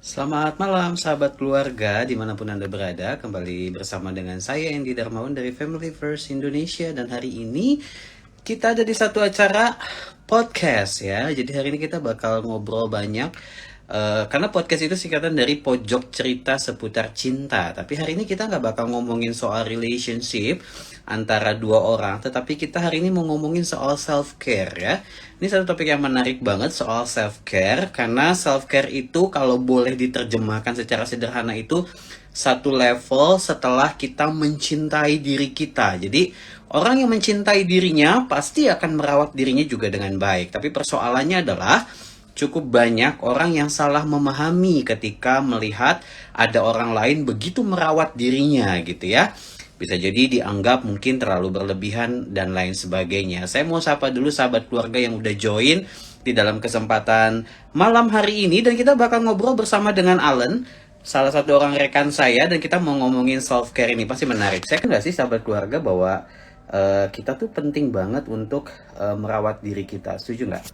Selamat malam sahabat keluarga dimanapun Anda berada. Kembali bersama dengan saya Andy Darmawan dari Family First Indonesia. Dan hari ini kita ada di satu acara podcast ya. Jadi hari ini kita bakal ngobrol banyak. Karena podcast itu singkatan dari pojok cerita seputar cinta. Tapi hari ini kita nggak bakal ngomongin soal relationship antara dua orang. Tetapi kita hari ini mau ngomongin soal self-care ya. Ini satu topik yang menarik banget soal self-care. Karena self-care itu kalau boleh diterjemahkan secara sederhana itu satu level setelah kita mencintai diri kita. Jadi orang yang mencintai dirinya pasti akan merawat dirinya juga dengan baik. Tapi persoalannya adalah cukup banyak orang yang salah memahami ketika melihat ada orang lain begitu merawat dirinya gitu ya. Bisa jadi dianggap mungkin terlalu berlebihan dan lain sebagainya. Saya mau sapa dulu sahabat keluarga yang udah join di dalam kesempatan malam hari ini. Dan kita bakal ngobrol bersama dengan Allen, salah satu orang rekan saya. Dan kita mau ngomongin self-care ini, pasti menarik. Saya kan gak sih sahabat keluarga bahwa kita tuh penting banget untuk merawat diri kita. Setuju nggak?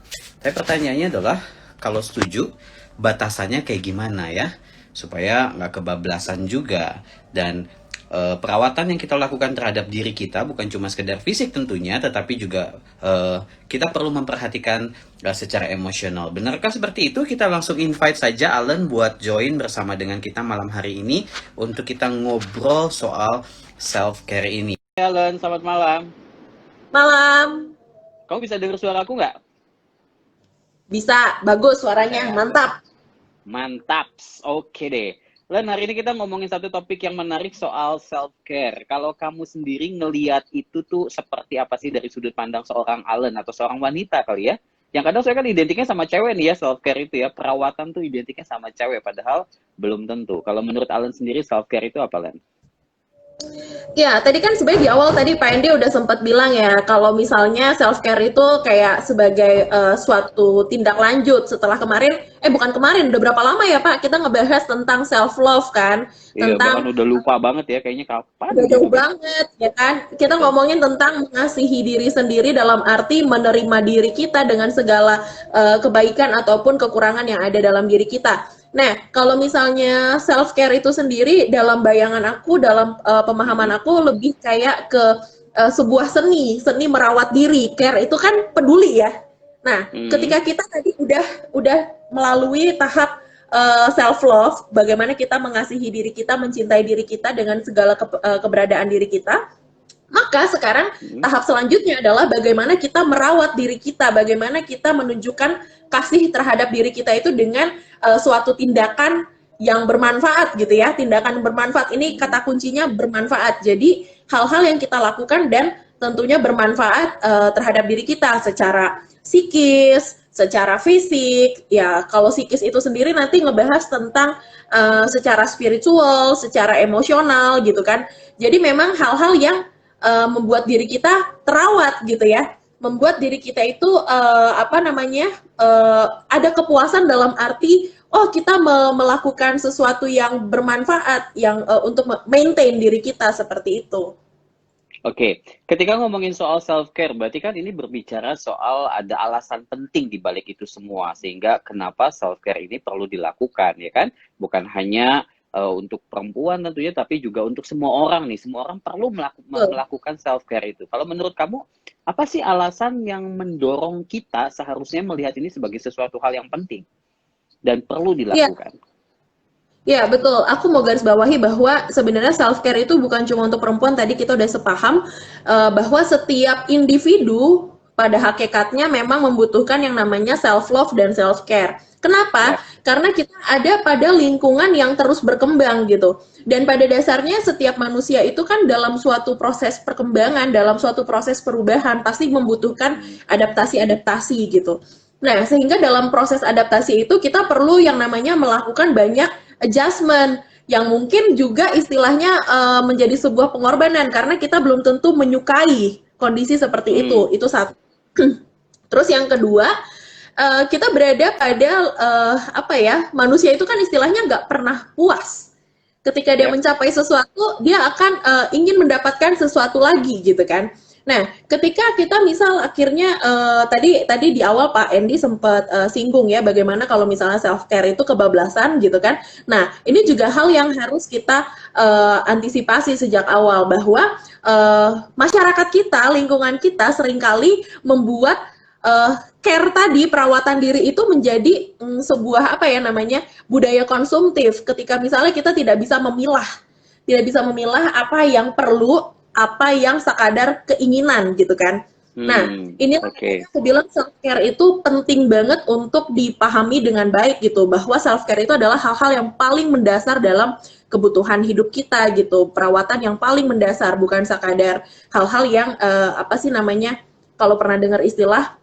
Tapi pertanyaannya adalah, kalau setuju, batasannya kayak gimana ya? Supaya nggak kebablasan juga. Dan perawatan yang kita lakukan terhadap diri kita bukan cuma sekedar fisik tentunya, tetapi juga kita perlu memperhatikan secara emosional. Benarkah seperti itu? Kita langsung invite saja Allen buat join bersama dengan kita malam hari ini untuk kita ngobrol soal self-care ini. Allen, selamat malam. Malam. Kamu bisa dengar suara aku nggak? Bisa, bagus suaranya, mantap. Mantap, oke deh. Len, hari ini kita ngomongin satu topik yang menarik soal self-care. Kalau kamu sendiri ngeliat itu tuh seperti apa sih dari sudut pandang seorang Allen atau seorang wanita kali ya? Yang kadang saya kan identiknya sama cewek nih ya, self-care itu ya. Perawatan tuh identiknya sama cewek, padahal belum tentu. Kalau menurut Allen sendiri self-care itu apa, Len? Ya, tadi kan sebenarnya di awal tadi Pak Endi udah sempat bilang ya, kalau misalnya self-care itu kayak sebagai suatu tindak lanjut setelah kemarin, bukan kemarin, udah berapa lama ya Pak, kita ngebahas tentang self-love kan, Iya, bahkan tentang udah lupa banget ya, kayaknya kapan udah jauh gitu. banget ya kan. Kita Betul. ngomongin tentang mengasihi diri sendiri dalam arti menerima diri kita dengan segala kebaikan ataupun kekurangan yang ada dalam diri kita. Nah, kalau misalnya self care itu sendiri dalam bayangan aku, dalam pemahaman aku lebih kayak ke sebuah seni merawat diri. Care itu kan peduli ya. Nah, ketika kita tadi udah melalui tahap self love, bagaimana kita mengasihi diri kita, mencintai diri kita dengan segala keberadaan diri kita. Maka sekarang tahap selanjutnya adalah bagaimana kita merawat diri kita, bagaimana kita menunjukkan kasih terhadap diri kita itu dengan suatu tindakan yang bermanfaat gitu ya. Tindakan bermanfaat ini kata kuncinya bermanfaat. Jadi hal-hal yang kita lakukan dan tentunya bermanfaat terhadap diri kita secara psikis, secara fisik. Ya, kalau psikis itu sendiri nanti ngebahas tentang secara spiritual, secara emosional gitu kan. Jadi memang hal-hal yang membuat diri kita terawat gitu ya, membuat diri kita itu ada kepuasan dalam arti kita melakukan sesuatu yang bermanfaat yang untuk maintain diri kita seperti itu. Oke, ketika ngomongin soal self-care, berarti kan ini berbicara soal ada alasan penting di balik itu semua, sehingga kenapa self-care ini perlu dilakukan, ya kan? Bukan hanya untuk perempuan tentunya, tapi juga untuk semua orang nih. Semua orang perlu melakukan self-care itu. Kalau menurut kamu, apa sih alasan yang mendorong kita seharusnya melihat ini sebagai sesuatu hal yang penting dan perlu dilakukan? Ya, betul. Aku mau garis bawahi bahwa sebenarnya self-care itu bukan cuma untuk perempuan, tadi kita udah sepaham bahwa setiap individu pada hakikatnya memang membutuhkan yang namanya self-love dan self-care. Kenapa? Karena kita ada pada lingkungan yang terus berkembang gitu. Dan pada dasarnya setiap manusia itu kan dalam suatu proses perkembangan, dalam suatu proses perubahan, pasti membutuhkan adaptasi-adaptasi gitu. Nah, sehingga dalam proses adaptasi itu kita perlu yang namanya melakukan banyak adjustment yang mungkin juga istilahnya menjadi sebuah pengorbanan karena kita belum tentu menyukai kondisi seperti itu. Itu satu. Terus yang kedua, kita berada pada manusia itu kan istilahnya nggak pernah puas. Ketika dia mencapai sesuatu, dia akan ingin mendapatkan sesuatu lagi gitu kan. Nah, ketika kita misal akhirnya tadi di awal Pak Endi sempat singgung ya bagaimana kalau misalnya self care itu kebablasan gitu kan. Nah, ini juga hal yang harus kita antisipasi sejak awal bahwa masyarakat kita, lingkungan kita seringkali membuat care tadi, perawatan diri itu menjadi sebuah apa ya namanya budaya konsumtif. Ketika misalnya kita tidak bisa memilah apa yang perlu, apa yang sekadar keinginan gitu kan. Nah, inilah Oke. aku bilang self care itu penting banget untuk dipahami dengan baik gitu, bahwa self care itu adalah hal-hal yang paling mendasar dalam kebutuhan hidup kita gitu, perawatan yang paling mendasar, bukan sekadar hal-hal yang apa sih namanya, kalau pernah dengar istilah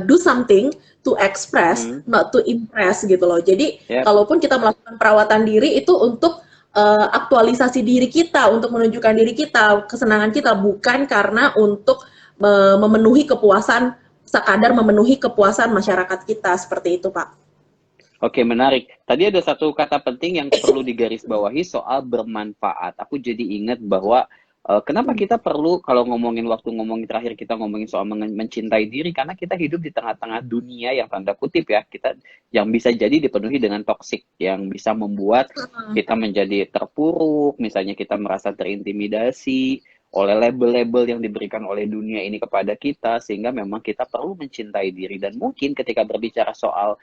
do something to express, not to impress gitu loh. Jadi Yep. kalaupun kita melakukan perawatan diri itu untuk aktualisasi diri kita, untuk menunjukkan diri kita, kesenangan kita, bukan karena untuk memenuhi kepuasan, sekadar memenuhi kepuasan masyarakat kita, seperti itu Pak. Oke, menarik. Tadi ada satu kata penting yang perlu digarisbawahi soal bermanfaat. Aku jadi ingat bahwa kenapa kita perlu, kalau waktu ngomongin terakhir kita ngomongin soal mencintai diri, karena kita hidup di tengah-tengah dunia yang tanda kutip ya, kita yang bisa jadi dipenuhi dengan toksik, yang bisa membuat kita menjadi terpuruk, misalnya kita merasa terintimidasi oleh label-label yang diberikan oleh dunia ini kepada kita, sehingga memang kita perlu mencintai diri. Dan mungkin ketika berbicara soal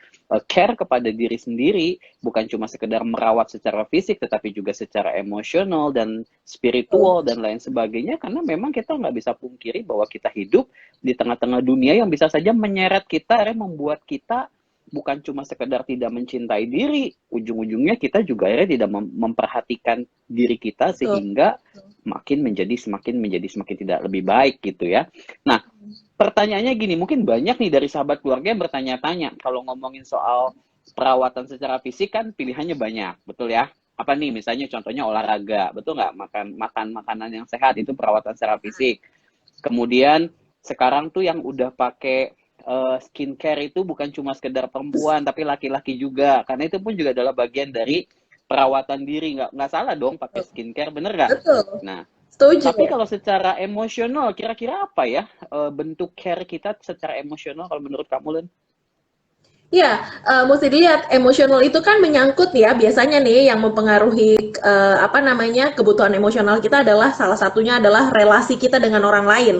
care kepada diri sendiri, bukan cuma sekedar merawat secara fisik, tetapi juga secara emosional dan spiritual dan lain sebagainya, karena memang kita nggak bisa pungkiri bahwa kita hidup di tengah-tengah dunia yang bisa saja menyeret kita, membuat kita bukan cuma sekedar tidak mencintai diri, ujung-ujungnya kita juga tidak memperhatikan diri kita, sehingga semakin tidak lebih baik gitu ya. Nah, pertanyaannya gini, mungkin banyak nih dari sahabat keluarga yang bertanya-tanya, kalau ngomongin soal perawatan secara fisik kan pilihannya banyak, betul ya? Apa nih, misalnya contohnya olahraga, betul nggak? Makan makanan yang sehat itu perawatan secara fisik. Kemudian sekarang tuh yang udah pakai skincare itu bukan cuma sekedar perempuan, tapi laki-laki juga, karena itu pun juga adalah bagian dari perawatan diri. Nggak salah dong pakai skincare, bener nggak? Betul. Nah, Setuju. tapi kalau secara emosional, kira-kira apa ya bentuk care kita secara emosional kalau menurut kamu, Len? Ya, mesti dilihat emosional itu kan menyangkut ya, biasanya nih yang mempengaruhi apa namanya kebutuhan emosional kita adalah salah satunya adalah relasi kita dengan orang lain.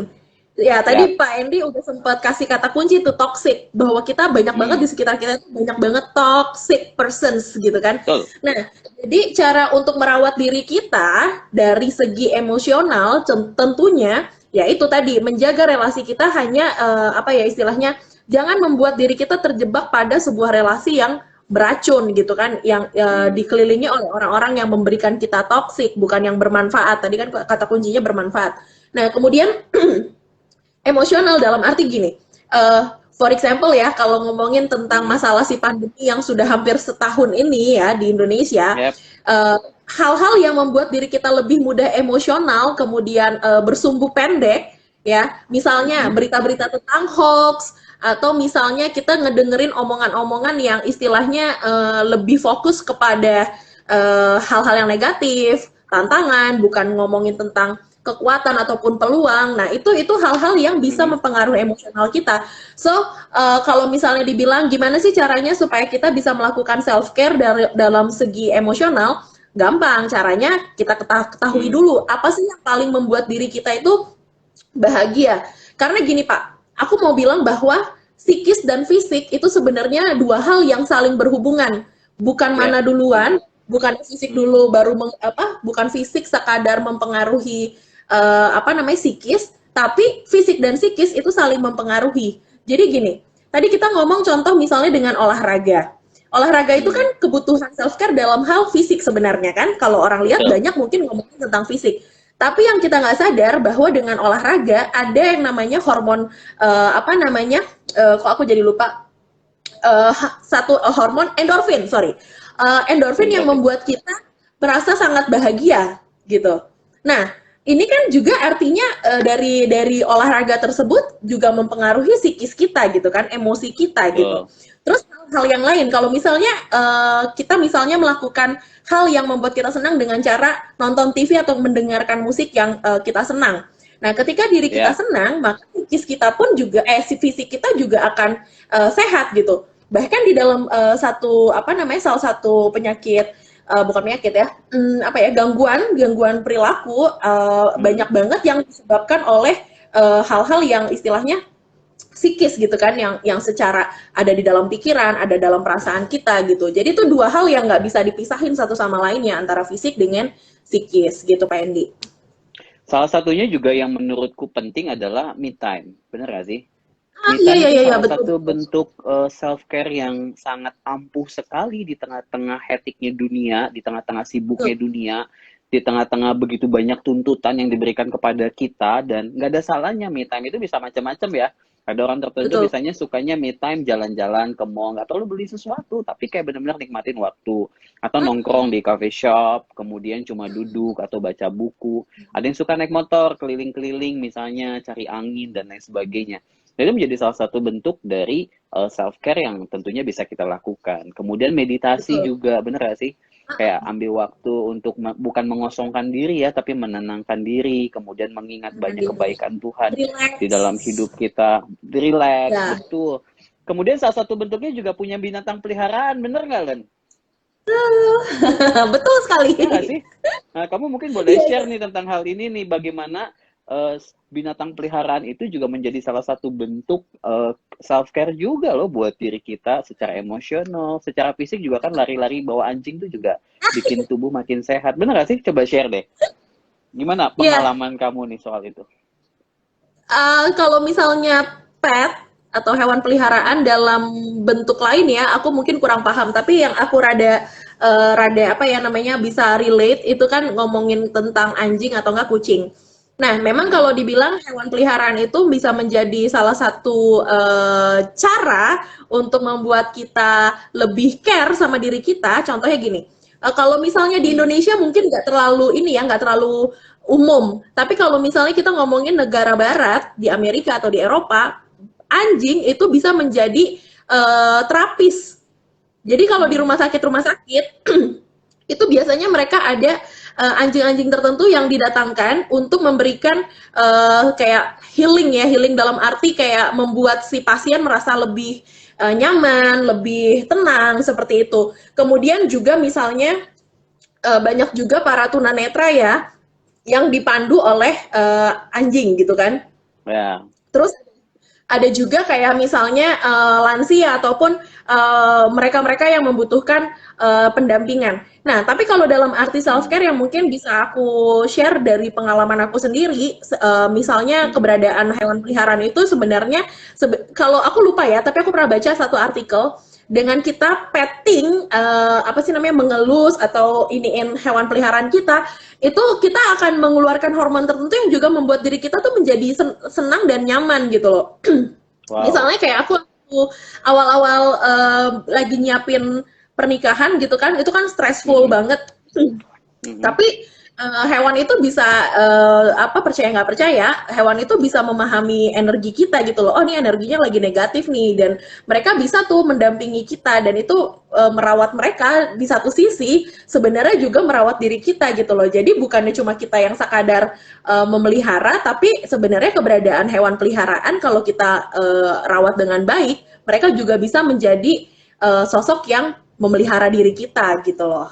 Ya, Ya. tadi Pak Endi udah sempat kasih kata kunci itu toxic, bahwa kita banyak banget di sekitar kita itu banyak banget toxic persons gitu kan. Betul. Nah, jadi cara untuk merawat diri kita dari segi emosional tentunya ya itu tadi menjaga relasi kita hanya apa ya istilahnya jangan membuat diri kita terjebak pada sebuah relasi yang beracun gitu kan, yang dikelilingi oleh orang-orang yang memberikan kita toksik, bukan yang bermanfaat. Tadi kan kata kuncinya bermanfaat. Nah, kemudian emosional dalam arti gini, for example ya, kalau ngomongin tentang masalah si pandemi yang sudah hampir setahun ini ya di Indonesia, Yep. Hal-hal yang membuat diri kita lebih mudah emosional, kemudian bersumbu pendek, ya, misalnya berita-berita tentang hoax, atau misalnya kita ngedengerin omongan-omongan yang istilahnya lebih fokus kepada hal-hal yang negatif, tantangan, bukan ngomongin tentang kekuatan ataupun peluang. Nah, itu hal-hal yang bisa mempengaruhi emosional kita. So, kalau misalnya dibilang gimana sih caranya supaya kita bisa melakukan self care dalam segi emosional, gampang. Caranya kita ketahui dulu apa sih yang paling membuat diri kita itu bahagia. Karena gini, Pak, aku mau bilang bahwa psikis dan fisik itu sebenarnya dua hal yang saling berhubungan. Bukan mana duluan, bukan fisik dulu baru bukan fisik sekadar mempengaruhi apa namanya psikis, tapi fisik dan psikis itu saling mempengaruhi. Jadi gini, tadi kita ngomong contoh misalnya dengan olahraga. Olahraga itu kan kebutuhan self care dalam hal fisik sebenarnya kan. Kalau orang lihat banyak mungkin ngomongin tentang fisik. Tapi yang kita nggak sadar bahwa dengan olahraga ada yang namanya hormon apa namanya? Kok aku jadi lupa? Satu hormon endorfin, sorry. Endorfin yang membuat kita merasa sangat bahagia gitu. Nah, ini kan juga artinya dari olahraga tersebut juga mempengaruhi psikis kita gitu kan, emosi kita gitu. Terus hal yang lain, kalau misalnya kita misalnya melakukan hal yang membuat kita senang dengan cara nonton TV atau mendengarkan musik yang kita senang. Nah, ketika diri kita Ya. senang, maka psikis kita pun juga, si fisik kita juga akan sehat gitu. Bahkan di dalam salah satu penyakit, bukan penyakit ya, gangguan perilaku, Hmm. banyak banget yang disebabkan oleh hal-hal yang istilahnya psikis gitu kan, yang secara ada di dalam pikiran, ada dalam perasaan kita gitu. Jadi itu dua hal yang nggak bisa dipisahin satu sama lainnya, antara fisik dengan psikis gitu, Pak Endi. Salah satunya juga yang menurutku penting adalah me time. Bener gak sih? Ah, Me iya, time iya, itu iya, iya, salah betul, satu betul. bentuk self care yang sangat ampuh sekali di tengah-tengah hektiknya dunia, di tengah-tengah Betul, sibuknya dunia, di tengah-tengah begitu banyak tuntutan yang diberikan kepada kita, dan nggak ada salahnya me time itu bisa macam-macam ya. Ada orang tertentu betul. misalnya sukanya me time jalan-jalan ke mall, nggak perlu beli sesuatu, tapi kayak benar-benar nikmatin waktu. Atau nongkrong di coffee shop, kemudian cuma duduk atau baca buku. Ada yang suka naik motor keliling-keliling misalnya, cari angin dan lain sebagainya. Jadi menjadi salah satu bentuk dari self care yang tentunya bisa kita lakukan. Kemudian meditasi Betul. juga, bener gak sih? Kayak ambil waktu untuk bukan mengosongkan diri ya, tapi menenangkan diri, kemudian mengingat Menahan banyak diri. kebaikan Tuhan di Relax. dalam hidup kita, relax, Ya. betul. Kemudian salah satu bentuknya juga punya binatang peliharaan, bener nggak, Len? Betul sekali. Ya nggak sih? Nah, kamu mungkin boleh Iya, share iya. nih tentang hal ini nih, bagaimana binatang peliharaan itu juga menjadi salah satu bentuk self care juga loh buat diri kita secara emosional, secara fisik juga kan lari-lari bawa anjing tuh juga bikin tubuh makin sehat. Bener gak sih? Coba share deh. Gimana Iya, pengalaman kamu nih soal itu? kalau misalnya pet atau hewan Mm-mm. peliharaan dalam bentuk lain ya, aku mungkin kurang paham. Tapi yang aku rada apa ya namanya bisa relate itu kan ngomongin tentang anjing atau enggak kucing. Nah, memang Mm-mm. kalau dibilang hewan peliharaan itu bisa menjadi salah satu cara untuk membuat kita lebih care sama diri kita. Contohnya gini, kalau misalnya di Mm. Indonesia mungkin nggak terlalu ini ya, nggak terlalu umum. Tapi kalau misalnya kita ngomongin negara barat di Amerika atau di Eropa, anjing itu bisa menjadi terapis. Jadi kalau di Mm. rumah sakit itu biasanya mereka ada anjing-anjing tertentu yang didatangkan untuk memberikan kayak healing ya, healing dalam arti kayak membuat si pasien merasa lebih nyaman, lebih tenang seperti itu. Kemudian juga misalnya banyak juga para tunanetra ya yang dipandu oleh anjing gitu kan. Ya. Terus ada juga kayak misalnya lansia ataupun mereka-mereka yang membutuhkan pendampingan. Nah, tapi kalau dalam arti self Mm. care yang mungkin bisa aku share dari pengalaman aku sendiri, misalnya Mm-mm. keberadaan hewan peliharaan itu sebenarnya kalau aku lupa ya, tapi aku pernah baca satu artikel dengan kita petting apa sih namanya mengelus atau iniin hewan peliharaan kita, itu kita akan mengeluarkan hormon tertentu yang juga membuat diri kita tuh menjadi senang dan nyaman gitu loh. Wow. Misalnya kayak aku awal-awal lagi nyiapin pernikahan gitu kan, itu kan stressful Mm-mm. banget. Mm-mm. Tapi hewan itu bisa apa percaya nggak percaya, hewan itu bisa memahami energi kita gitu loh. Oh, ini energinya lagi negatif nih, dan mereka bisa tuh mendampingi kita, dan itu merawat mereka di satu sisi sebenarnya juga merawat diri kita gitu loh. Jadi bukannya cuma kita yang sekadar memelihara, tapi sebenarnya keberadaan hewan peliharaan kalau kita rawat dengan baik, mereka juga bisa menjadi sosok yang memelihara diri kita gitu loh.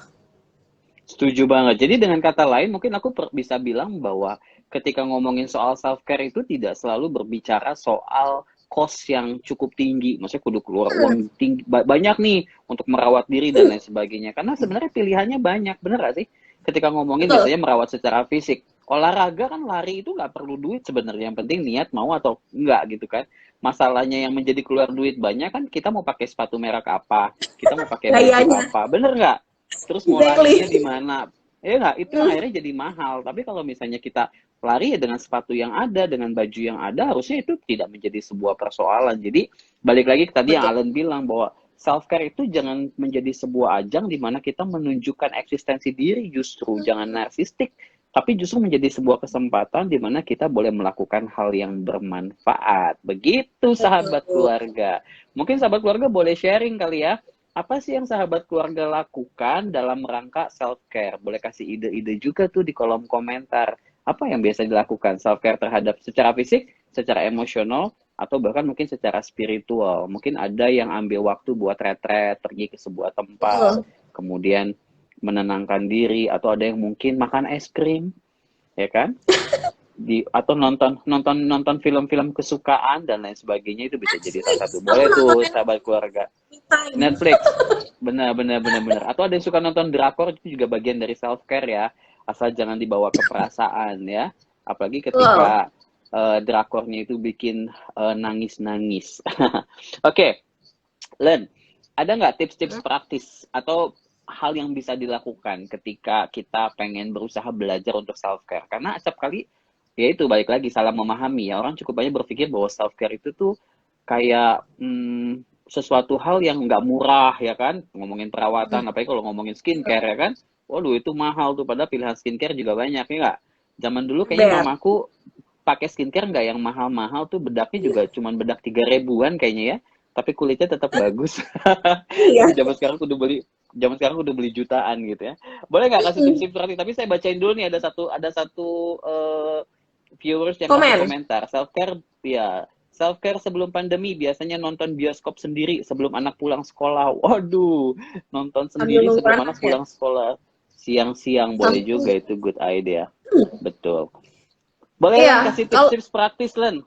Setuju banget. Jadi dengan kata lain, mungkin aku bisa bilang bahwa ketika ngomongin soal self care itu tidak selalu berbicara soal cost yang cukup tinggi. Maksudnya kudu keluar uang tinggi, banyak nih untuk merawat diri dan lain sebagainya. Karena sebenarnya pilihannya banyak, bener gak sih? Ketika ngomongin Betul. misalnya merawat secara fisik, olahraga kan lari itu nggak perlu duit sebenarnya. Yang penting niat mau atau enggak gitu kan. Masalahnya yang menjadi keluar duit banyak kan kita mau pakai sepatu merek apa, kita mau pakai baju Gayanya. apa, bener nggak? Terus mau larinya di Exactly. mana? Ya nggak, itu yang akhirnya jadi mahal. Tapi kalau misalnya kita lari ya dengan sepatu yang ada, dengan baju yang ada, harusnya itu tidak menjadi sebuah persoalan. Jadi balik lagi ke tadi yang Betul. Alan bilang bahwa self care itu jangan menjadi sebuah ajang di mana kita menunjukkan eksistensi diri, justru jangan narsistik, tapi justru menjadi sebuah kesempatan di mana kita boleh melakukan hal yang bermanfaat. Begitu sahabat Betul. keluarga. Mungkin sahabat keluarga boleh sharing kali ya, apa sih yang sahabat keluarga lakukan dalam rangka self care? Boleh kasih ide-ide juga tuh di kolom komentar. apa yang biasa dilakukan self care terhadap secara fisik, secara emosional, atau bahkan mungkin secara spiritual. Mungkin ada yang ambil waktu buat retret, pergi ke sebuah tempat, Betul. kemudian menenangkan diri, atau ada yang mungkin makan es krim, ya kan? Atau nonton nonton nonton film-film kesukaan dan lain sebagainya, itu bisa jadi salah Netflix, satu. aku Boleh nonton tuh Netflix sahabat keluarga. time. Netflix, benar benar benar benar. Atau ada yang suka nonton drakor, itu juga bagian dari self care ya. Asal jangan dibawa ke perasaan ya. Apalagi Betul. ketika drakornya itu bikin nangis-nangis. Oke, Len, ada nggak tips-tips praktis atau hal yang bisa dilakukan ketika kita pengen berusaha belajar untuk self care? Karena acap kali ya itu balik lagi salah memahami ya, orang cukup banyak berpikir bahwa self care itu tuh kayak sesuatu hal yang nggak murah ya kan, ngomongin perawatan, apalagi kalau ngomongin skincare ya kan, waduh itu mahal tuh, padahal pilihan skincare juga banyak ya nggak. Zaman dulu kayaknya Ber. mamaku pakai skincare nggak yang mahal-mahal tuh, bedaknya juga cuman bedak 3 ribuan kayaknya ya, tapi kulitnya tetap bagus. Iya. Tapi zaman sekarang udah beli jutaan gitu ya. Boleh nggak kasih tips-tips praktis? Tapi saya bacain dulu nih, ada satu viewers yang kasih Komen. komentar. Self care sebelum pandemi biasanya nonton bioskop sendiri sebelum anak pulang sekolah. Waduh, nonton Sambil sendiri nunggu sebelum anak anak ya. pulang sekolah. Siang-siang boleh juga, Sambil, itu good idea. Betul. Boleh Len iya, kasih kalau tips-tips praktis Len.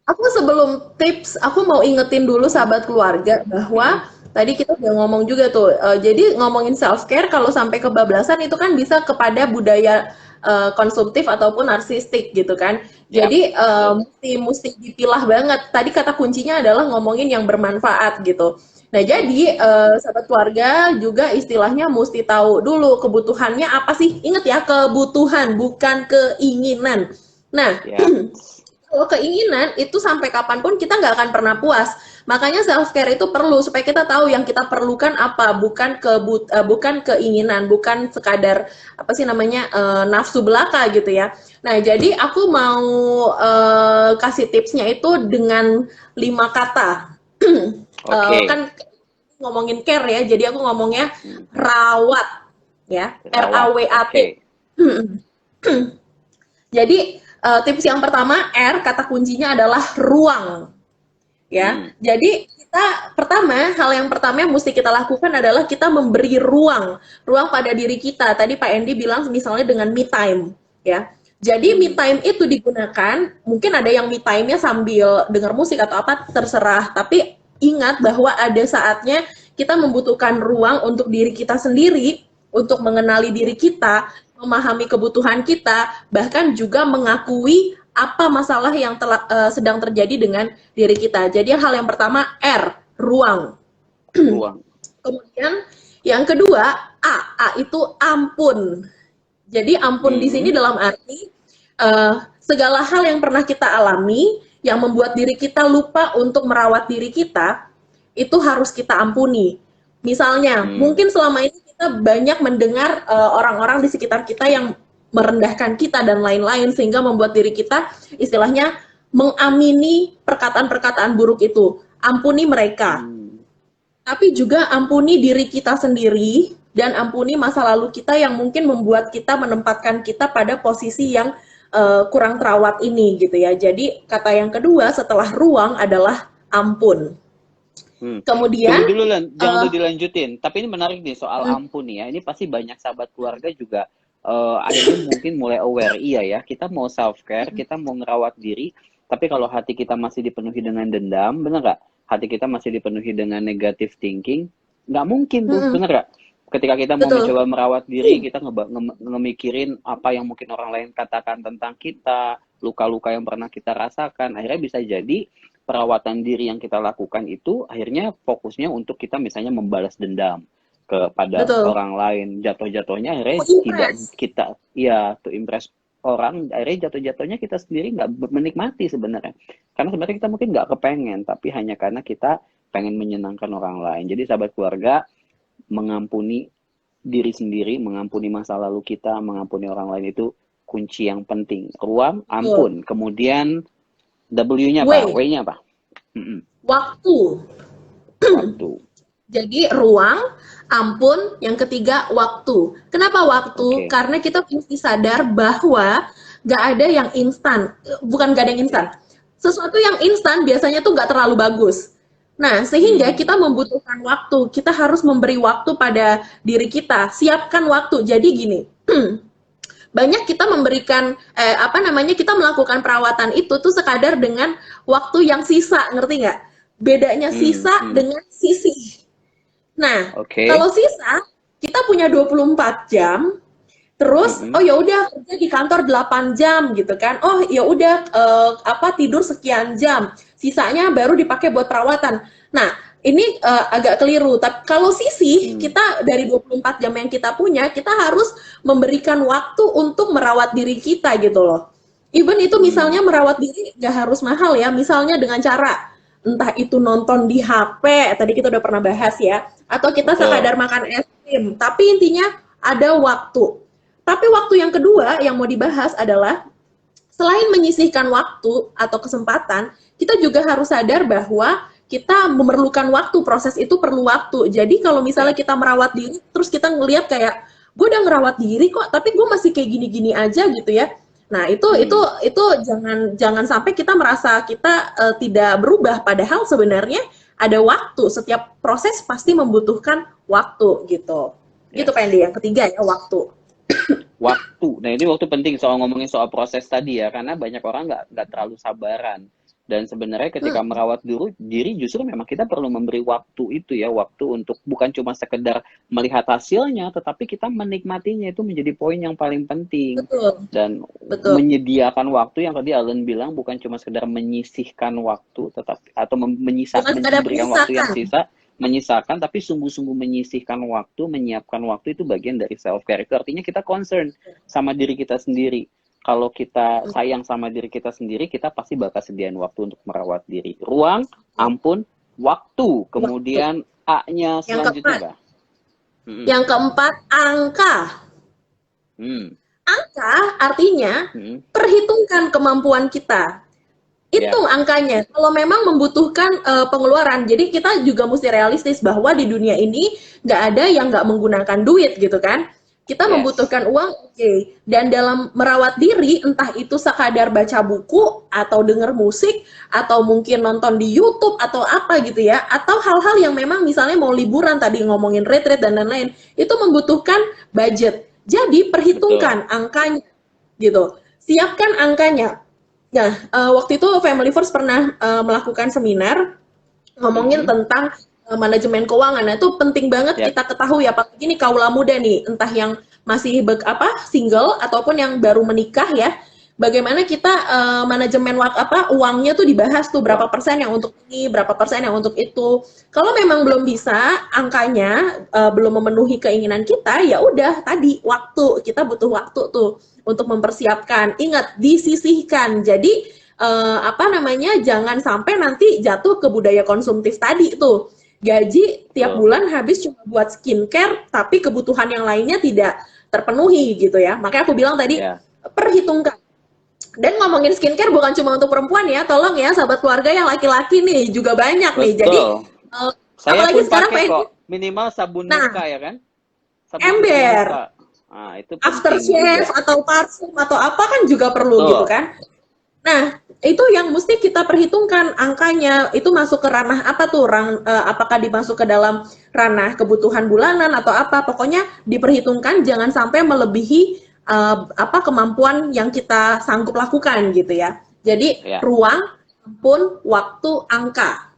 aku sebelum tips, aku mau ingetin dulu sahabat keluarga bahwa tadi kita udah ngomong juga tuh, jadi ngomongin self care kalau sampai kebablasan itu kan bisa kepada budaya konsumtif ataupun narsistik gitu kan. Yap, Jadi betul. mesti dipilah banget. Tadi kata kuncinya adalah ngomongin yang bermanfaat gitu. Nah, jadi sahabat keluarga juga istilahnya mesti tahu dulu kebutuhannya apa sih. Ingat ya, kebutuhan bukan keinginan. Nah, Yap. kalau keinginan itu sampai kapanpun kita nggak akan pernah puas. Makanya self care itu perlu supaya kita tahu yang kita perlukan apa, bukan keinginan, bukan sekadar apa sih namanya nafsu belaka gitu ya. Nah, jadi aku mau kasih tipsnya itu dengan 5 kata. Oke. Kan ngomongin care ya, jadi aku ngomongnya rawat ya, Rawat. RAWAT. Oke. Jadi tips yang pertama R kata kuncinya adalah ruang ya. Jadi kita hal yang pertama yang mesti kita lakukan adalah kita memberi ruang pada diri kita. Tadi Pak Endi bilang misalnya dengan me time ya. Jadi me time itu digunakan, mungkin ada yang me time-nya sambil dengar musik atau apa terserah, tapi ingat bahwa ada saatnya kita membutuhkan ruang untuk diri kita sendiri, untuk mengenali diri kita, memahami kebutuhan kita, bahkan juga mengakui apa masalah yang sedang terjadi dengan diri kita. Jadi hal yang pertama R, ruang. Ruang. Kemudian yang kedua A itu ampun. Jadi ampun di sini dalam arti segala hal yang pernah kita alami yang membuat diri kita lupa untuk merawat diri kita itu harus kita ampuni. Misalnya, mungkin selama ini kita banyak mendengar orang-orang di sekitar kita yang merendahkan kita dan lain-lain sehingga membuat diri kita istilahnya mengamini perkataan-perkataan buruk itu. Ampuni mereka. Tapi juga ampuni diri kita sendiri dan ampuni masa lalu kita yang mungkin membuat kita menempatkan kita pada posisi yang kurang terawat ini gitu ya. Jadi kata yang kedua setelah ruang adalah ampun. Kemudian Tunggu dulu Len, jangan dulu dilanjutin. Tapi ini menarik nih soal ampun ya. Ini pasti banyak sahabat keluarga juga akhirnya mungkin mulai aware. Iya ya, kita mau self care, kita mau ngerawat diri, tapi kalau hati kita masih dipenuhi dengan dendam, bener nggak? Hati kita masih dipenuhi dengan negative thinking, nggak mungkin tuh, bener nggak? Ketika kita mau betul. mencoba merawat diri, kita ngemikirin apa yang mungkin orang lain katakan tentang kita, luka-luka yang pernah kita rasakan, akhirnya bisa jadi perawatan diri yang kita lakukan itu akhirnya fokusnya untuk kita misalnya membalas dendam kepada Betul. orang lain, jatuh-jatuhnya akhirnya tidak kita to impress orang, akhirnya jatuh-jatuhnya kita sendiri nggak menikmati sebenarnya, karena sebenarnya kita mungkin nggak kepengen, tapi hanya karena kita pengen menyenangkan orang lain. Jadi sahabat keluarga, mengampuni diri sendiri, mengampuni masa lalu kita, mengampuni orang lain itu kunci yang penting. Ruang, ampun, kemudian W-nya apa? W-nya apa? Waktu. Waktu. Jadi ruang, ampun, yang ketiga waktu. Kenapa waktu? Oke. Karena kita mesti sadar bahwa gak ada yang instan. Bukan gak ada yang instan. Ya. Sesuatu yang instan biasanya tuh gak terlalu bagus. Nah, sehingga kita Hmm. membutuhkan waktu. Kita harus memberi waktu pada diri kita. Siapkan waktu. Jadi gini, banyak kita memberikan apa namanya kita melakukan perawatan itu tuh sekadar dengan waktu yang sisa, ngerti nggak? Bedanya Hmm. sisa Hmm. dengan sisi. Nah, Oke. kalau sisa kita punya 24 jam, terus oh Mm-mm. ya udah kerja di kantor 8 jam gitu kan. Oh ya udah apa tidur sekian jam. Sisanya baru dipakai buat perawatan. Nah, ini agak keliru. Tapi kalau sisi Hmm. kita dari 24 jam yang kita punya, kita harus memberikan waktu untuk merawat diri kita gitu loh. Even itu Hmm. misalnya merawat diri nggak harus mahal ya. Misalnya dengan cara entah itu nonton di HP, tadi kita udah pernah bahas ya, atau kita sekadar Betul. makan es krim. Tapi intinya ada waktu. Tapi waktu yang kedua yang mau dibahas adalah selain menyisihkan waktu atau kesempatan, kita juga harus sadar bahwa kita memerlukan waktu, proses itu perlu waktu. Jadi kalau misalnya Ya. kita merawat diri, terus kita ngelihat kayak gue udah ngerawat diri kok, tapi gue masih kayak gini-gini aja gitu ya. Nah Hmm. itu jangan jangan sampai kita merasa kita tidak berubah, padahal sebenarnya ada waktu. Setiap proses pasti membutuhkan waktu gitu. Gitu Pak Yes. Andi, yang ketiga ya waktu. Waktu. Nah, ini waktu penting soal ngomongin soal proses tadi ya, karena banyak orang nggak terlalu sabaran. Dan sebenarnya ketika Hmm, merawat diri justru memang kita perlu memberi waktu itu ya, waktu untuk bukan cuma sekedar melihat hasilnya, tetapi kita menikmatinya itu menjadi poin yang paling penting. betul, Dan betul. menyediakan waktu yang tadi Alan bilang bukan cuma sekedar menyisihkan waktu, tetapi atau Bukan sekadar memberikan waktu yang menyisakan. sisa, menyisakan tapi sungguh-sungguh menyisihkan waktu, menyiapkan waktu itu bagian dari self care. Itu artinya kita concern sama diri kita sendiri. Kalau kita sayang sama diri kita sendiri, kita pasti bakal sediain waktu untuk merawat diri. Ruang, ampun, waktu. Waktu. Kemudian A-nya Yang selanjutnya keempat, apa? Hmm. yang keempat angka. Hmm. Angka artinya Hmm. perhitungkan kemampuan kita. Ya. Hitung angkanya. Kalau memang membutuhkan pengeluaran, jadi kita juga mesti realistis bahwa di dunia ini nggak ada yang nggak menggunakan duit gitu kan. Kita Yes. membutuhkan uang, oke. Dan dalam merawat diri, entah itu sekadar baca buku, atau denger musik, atau mungkin nonton di YouTube, atau apa gitu ya. Atau hal-hal yang memang misalnya mau liburan, tadi ngomongin retreat dan lain-lain, itu membutuhkan budget. Jadi Betul. perhitungkan angkanya gitu. Siapkan angkanya. Nah, waktu itu Family First pernah melakukan seminar ngomongin Mm-mm. tentang manajemen keuangan. Nah, itu penting banget Yap. kita ketahui apalagi nih kaula muda nih, entah yang masih single ataupun yang baru menikah ya. Bagaimana kita manajemen uangnya tuh dibahas tuh berapa Uang. persen yang untuk ini, berapa persen yang untuk itu. Kalau memang belum bisa angkanya belum memenuhi keinginan kita, ya udah tadi waktu kita butuh waktu tuh untuk mempersiapkan. Ingat disisihkan. Jadi apa namanya jangan sampai nanti jatuh ke budaya konsumtif tadi tuh gaji tiap Betul. bulan habis cuma buat skincare tapi kebutuhan yang lainnya tidak terpenuhi gitu ya, makanya aku bilang tadi Ya. perhitungkan. Dan ngomongin skincare bukan cuma untuk perempuan ya, tolong ya sahabat keluarga yang laki-laki nih juga banyak nih, jadi Betul. Saya apalagi pun sekarang pakai Pak Edi, kok. Minimal sabun nah muka ya kan? Sabun cuci ember, muka. Nah, itu penting aftershave juga. atau parfum atau apa kan juga perlu gitu Betul. kan. Nah, itu yang mesti kita perhitungkan angkanya. Itu masuk ke ranah apa tuh? Apakah dimasuk ke dalam ranah kebutuhan bulanan atau apa? Pokoknya diperhitungkan jangan sampai melebihi apa kemampuan yang kita sanggup lakukan gitu ya. Jadi Ya. ruang, pun waktu, angka.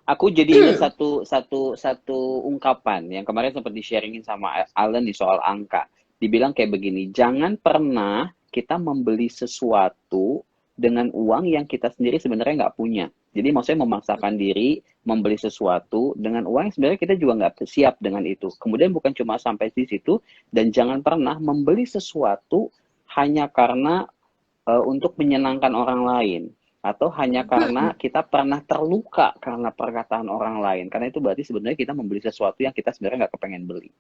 Aku jadi ingat satu ungkapan yang kemarin sempat di-sharingin sama Alan di soal angka. Dibilang kayak begini, jangan pernah kita membeli sesuatu dengan uang yang kita sendiri sebenarnya nggak punya. Jadi maksudnya memaksakan diri membeli sesuatu dengan uang yang sebenarnya kita juga nggak siap dengan itu. Kemudian bukan cuma sampai di situ, dan jangan pernah membeli sesuatu hanya karena untuk menyenangkan orang lain, atau hanya karena kita pernah terluka karena perkataan orang lain, karena itu berarti sebenarnya kita membeli sesuatu yang kita sebenarnya nggak kepengen beli.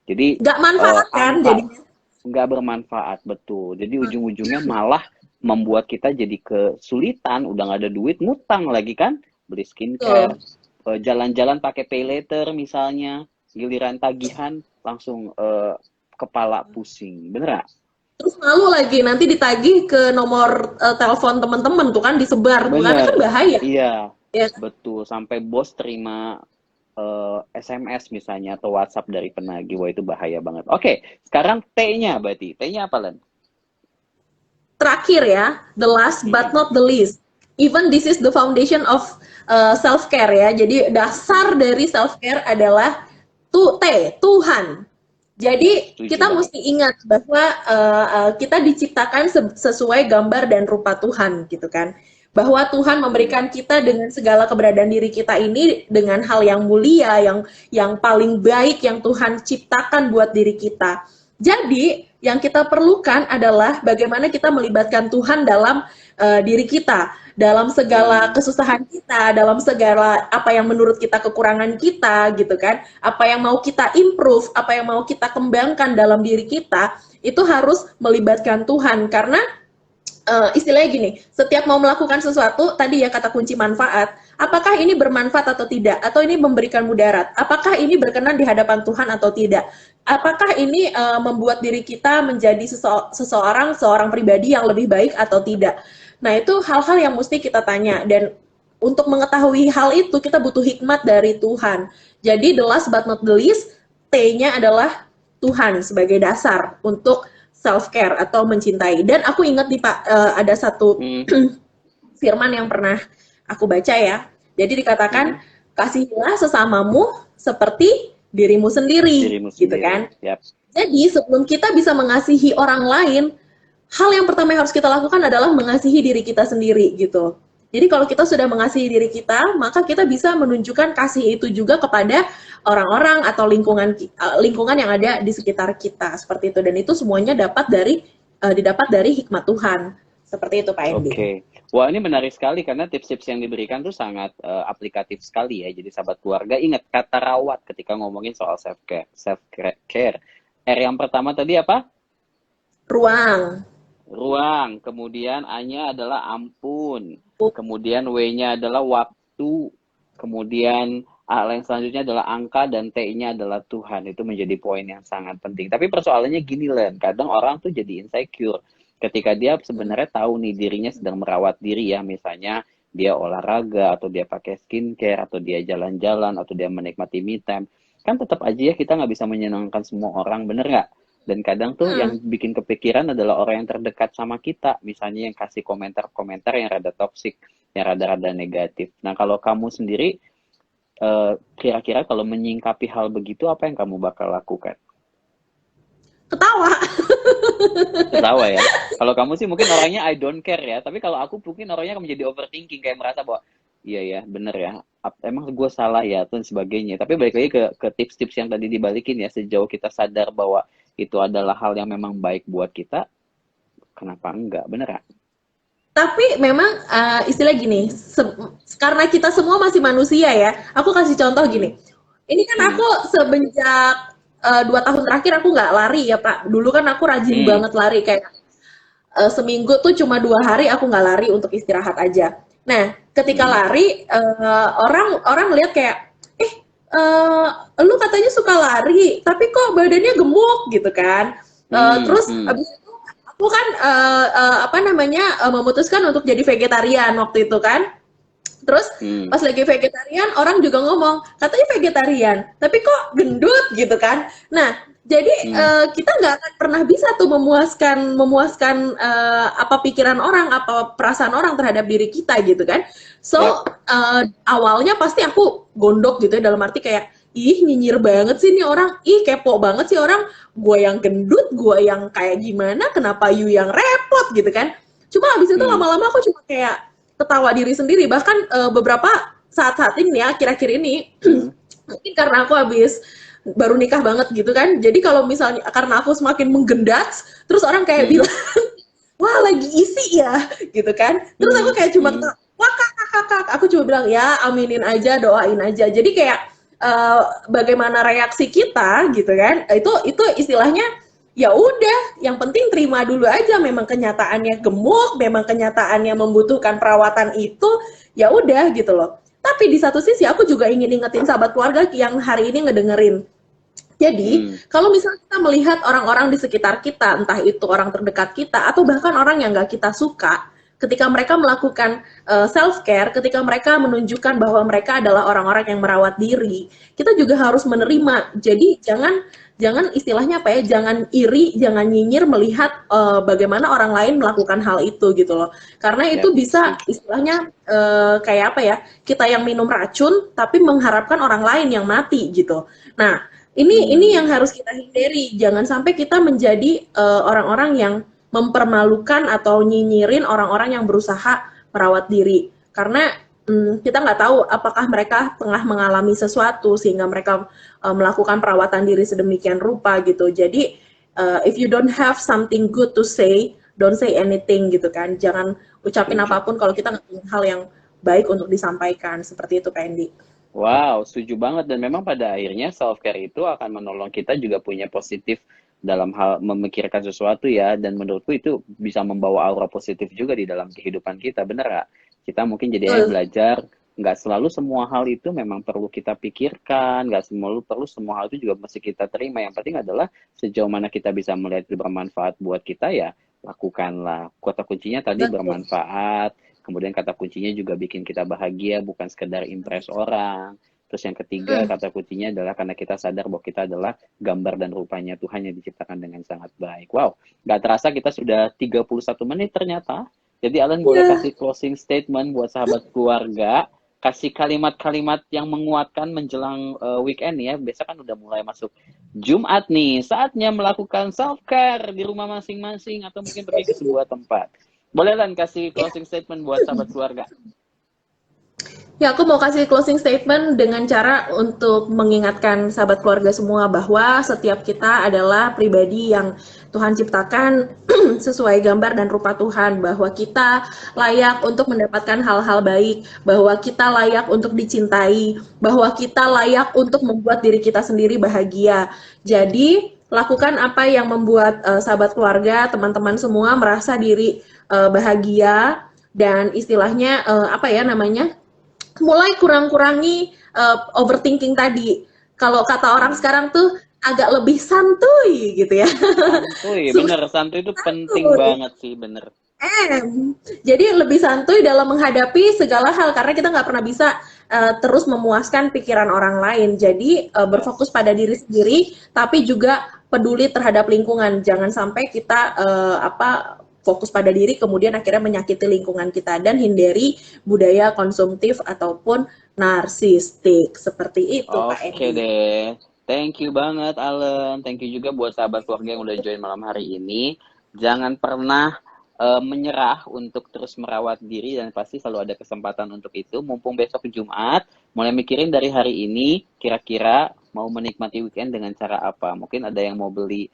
Jadi Nggak manfaat kan angka jadinya. nggak bermanfaat, betul. Jadi ujung-ujungnya malah membuat kita jadi kesulitan, udah nggak ada duit, ngutang lagi kan, beli Betul. skincare, jalan-jalan pakai pay later misalnya, giliran tagihan langsung kepala pusing, bener nggak? Terus malu lagi nanti ditagih ke nomor telepon teman-teman tuh kan disebar tuh kan Bener, bahaya. iya, Ya. betul. Sampai bos terima SMS misalnya atau WhatsApp dari penagih, wah itu bahaya banget. Oke, sekarang T-nya berarti. T-nya apa, Len? Terakhir ya, the last but not the least. Even this is the foundation of self care ya. Jadi dasar dari self care adalah Tuhan. Jadi Setuju kita banget. mesti ingat bahwa kita diciptakan sesuai gambar dan rupa Tuhan gitu kan. Bahwa Tuhan memberikan kita dengan segala keberadaan diri kita ini dengan hal yang mulia, yang paling baik yang Tuhan ciptakan buat diri kita. Jadi yang kita perlukan adalah bagaimana kita melibatkan Tuhan dalam diri kita, dalam segala kesusahan kita, dalam segala apa yang menurut kita kekurangan kita gitu kan, apa yang mau kita improve, apa yang mau kita kembangkan dalam diri kita, itu harus melibatkan Tuhan karena istilahnya gini, setiap mau melakukan sesuatu, tadi ya kata kunci manfaat, apakah ini bermanfaat atau tidak, atau ini memberikan mudarat, apakah ini berkenan di hadapan Tuhan atau tidak, apakah ini membuat diri kita menjadi seorang pribadi yang lebih baik atau tidak. Nah itu hal-hal yang mesti kita tanya, dan untuk mengetahui hal itu kita butuh hikmat dari Tuhan. Jadi the last but not the least, T-nya adalah Tuhan sebagai dasar untuk self care atau mencintai. Dan aku ingat nih Pak, ada satu firman yang pernah aku baca ya. Jadi dikatakan kasihilah sesamamu seperti dirimu sendiri, gitu kan. Yep. Jadi sebelum kita bisa mengasihi orang lain, hal yang pertama yang harus kita lakukan adalah mengasihi diri kita sendiri gitu. Jadi kalau kita sudah mengasihi diri kita, maka kita bisa menunjukkan kasih itu juga kepada orang-orang atau lingkungan yang ada di sekitar kita seperti itu. Dan itu semuanya didapat dari hikmat Tuhan. Seperti itu Pak Endi. Oke. Wah ini menarik sekali karena tips-tips yang diberikan tuh sangat aplikatif sekali ya. Jadi sahabat keluarga ingat kata rawat ketika ngomongin soal self care. R yang pertama tadi apa? Ruang. Kemudian A-nya adalah ampun. Kemudian W-nya adalah waktu. Kemudian A yang selanjutnya adalah angka dan T-nya adalah Tuhan. Itu menjadi poin yang sangat penting. Tapi persoalannya gini Len, kadang orang tuh jadi insecure ketika dia sebenarnya tahu nih dirinya sedang merawat diri ya, misalnya dia olahraga atau dia pakai skincare atau dia jalan-jalan atau dia menikmati me time, kan tetap aja ya kita nggak bisa menyenangkan semua orang, bener nggak? Dan kadang tuh yang bikin kepikiran adalah orang yang terdekat sama kita, misalnya yang kasih komentar-komentar yang rada toksik, yang rada-rada negatif. Nah kalau kamu sendiri kira-kira kalau menyingkapi hal begitu apa yang kamu bakal lakukan? Ketawa ya. Kalau kamu sih mungkin orangnya I don't care ya, tapi kalau aku mungkin orangnya menjadi overthinking, kayak merasa bahwa iya ya bener ya, emang gue salah ya dan sebagainya. Tapi balik lagi ke tips-tips yang tadi dibalikin ya, sejauh kita sadar bahwa itu adalah hal yang memang baik buat kita, kenapa enggak, bener ya? Tapi memang istilah gini, karena kita semua masih manusia ya, aku kasih contoh gini, ini kan aku semenjak 2 tahun terakhir aku nggak lari ya Pak. Dulu kan aku rajin banget lari, kayak seminggu tuh cuma 2 hari aku nggak lari untuk istirahat aja. Nah ketika lari orang lihat kayak lu katanya suka lari tapi kok badannya gemuk gitu kan. Terus abis itu aku kan memutuskan untuk jadi vegetarian waktu itu kan. Terus pas lagi vegetarian orang juga ngomong katanya vegetarian tapi kok gendut gitu kan. Nah jadi kita nggak akan pernah bisa tuh memuaskan apa pikiran orang, apa perasaan orang terhadap diri kita gitu kan. So awalnya pasti aku gondok gitu ya, dalam arti kayak ih nyinyir banget sih nih orang, ih kepo banget sih orang, gue yang gendut, gue yang kayak gimana, kenapa you yang repot gitu kan. Cuma abis itu lama-lama aku cuma kayak ketawa diri sendiri. Bahkan beberapa saat-saat ini ya, akhir-akhir ini mungkin karena aku habis baru nikah banget gitu kan, jadi kalau misalnya karena aku semakin menggendat, terus orang kayak bilang wah lagi isi ya gitu kan. Terus aku kayak cuma wah kakak, aku cuma bilang ya aminin aja, doain aja. Jadi kayak bagaimana reaksi kita gitu kan, itu istilahnya ya udah, yang penting terima dulu aja. Memang kenyataannya gemuk, memang kenyataannya membutuhkan perawatan, itu ya udah gitu loh. Tapi di satu sisi aku juga ingin ingetin sahabat keluarga yang hari ini ngedengerin. Jadi, kalau misalnya kita melihat orang-orang di sekitar kita, entah itu orang terdekat kita, atau bahkan orang yang nggak kita suka, ketika mereka melakukan self-care, ketika mereka menunjukkan bahwa mereka adalah orang-orang yang merawat diri, kita juga harus menerima. Jadi, jangan istilahnya apa ya, jangan iri, jangan nyinyir melihat bagaimana orang lain melakukan hal itu gitu loh. Karena itu bisa istilahnya kayak apa ya, kita yang minum racun tapi mengharapkan orang lain yang mati gitu. Nah, ini yang harus kita hindari. Jangan sampai kita menjadi orang-orang yang mempermalukan atau nyinyirin orang-orang yang berusaha merawat diri. Karena kita nggak tahu apakah mereka tengah mengalami sesuatu sehingga mereka melakukan perawatan diri sedemikian rupa gitu. Jadi if you don't have something good to say, don't say anything gitu kan. Jangan ucapin apapun kalau kita nggak punya hal yang baik untuk disampaikan. Seperti itu, Kak Endi. Wow, setuju banget. Dan memang pada akhirnya self-care itu akan menolong kita juga punya positif dalam hal memikirkan sesuatu ya. Dan menurutku itu bisa membawa aura positif juga di dalam kehidupan kita. Bener nggak? Kita mungkin jadi belajar, nggak selalu semua hal itu memang perlu kita pikirkan, nggak perlu semua hal itu juga mesti kita terima. Yang penting adalah sejauh mana kita bisa melihat itu bermanfaat buat kita ya, lakukanlah. Kata kuncinya tadi bermanfaat, kemudian kata kuncinya juga bikin kita bahagia, bukan sekedar impress orang. Terus yang ketiga, kata kuncinya adalah karena kita sadar bahwa kita adalah gambar dan rupanya Tuhan yang diciptakan dengan sangat baik. Wow, nggak terasa kita sudah 31 menit ternyata. Jadi Alan boleh kasih closing statement buat sahabat keluarga, kasih kalimat-kalimat yang menguatkan menjelang weekend ya. Besok kan udah mulai masuk Jumat nih, saatnya melakukan self-care di rumah masing-masing atau mungkin pergi ke sebuah tempat. Boleh Lan kasih closing statement buat sahabat keluarga? Ya, aku mau kasih closing statement dengan cara untuk mengingatkan sahabat keluarga semua bahwa setiap kita adalah pribadi yang Tuhan ciptakan sesuai gambar dan rupa Tuhan, bahwa kita layak untuk mendapatkan hal-hal baik, bahwa kita layak untuk dicintai, bahwa kita layak untuk membuat diri kita sendiri bahagia. Jadi, lakukan apa yang membuat sahabat keluarga, teman-teman semua merasa diri bahagia dan istilahnya apa ya namanya? Mulai kurang-kurangi overthinking tadi. Kalau kata orang sekarang tuh agak lebih santuy gitu ya. Santuy, bener. Santuy itu penting banget sih, bener. Jadi lebih santuy dalam menghadapi segala hal karena kita nggak pernah bisa terus memuaskan pikiran orang lain. Jadi berfokus pada diri sendiri, tapi juga peduli terhadap lingkungan. Jangan sampai kita fokus pada diri kemudian akhirnya menyakiti lingkungan kita, dan hindari budaya konsumtif ataupun narsistik seperti itu. Oke deh, thank you banget Alan, thank you juga buat sahabat keluarga yang udah join malam hari ini. Jangan pernah menyerah untuk terus merawat diri dan pasti selalu ada kesempatan untuk itu. Mumpung besok Jumat, mulai mikirin dari hari ini kira-kira mau menikmati weekend dengan cara apa. Mungkin ada yang mau beli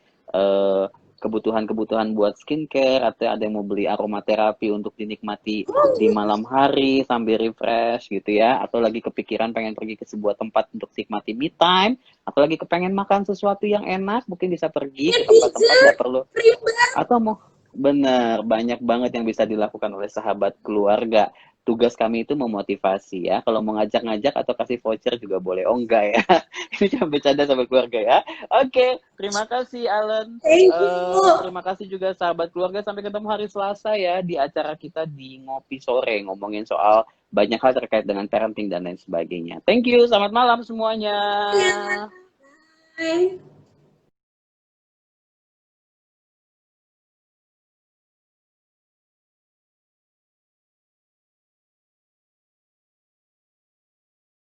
kebutuhan-kebutuhan buat skincare, atau ada yang mau beli aromaterapi untuk dinikmati di malam hari sambil refresh gitu ya, atau lagi kepikiran pengen pergi ke sebuah tempat untuk nikmati me time, atau lagi kepengen makan sesuatu yang enak, mungkin bisa pergi ke tempat-tempat nggak perlu, atau mau bener, banyak banget yang bisa dilakukan oleh sahabat keluarga. Tugas kami itu memotivasi ya. Kalau mau ngajak-ngajak atau kasih voucher juga boleh. Oh enggak ya. Ini cuma bercanda sama keluarga ya. Oke, terima kasih Alan. Terima kasih juga sahabat keluarga. Sampai ketemu hari Selasa ya di acara kita di Ngopi Sore, ngomongin soal banyak hal terkait dengan parenting dan lain sebagainya. Thank you. Selamat malam semuanya. Bye.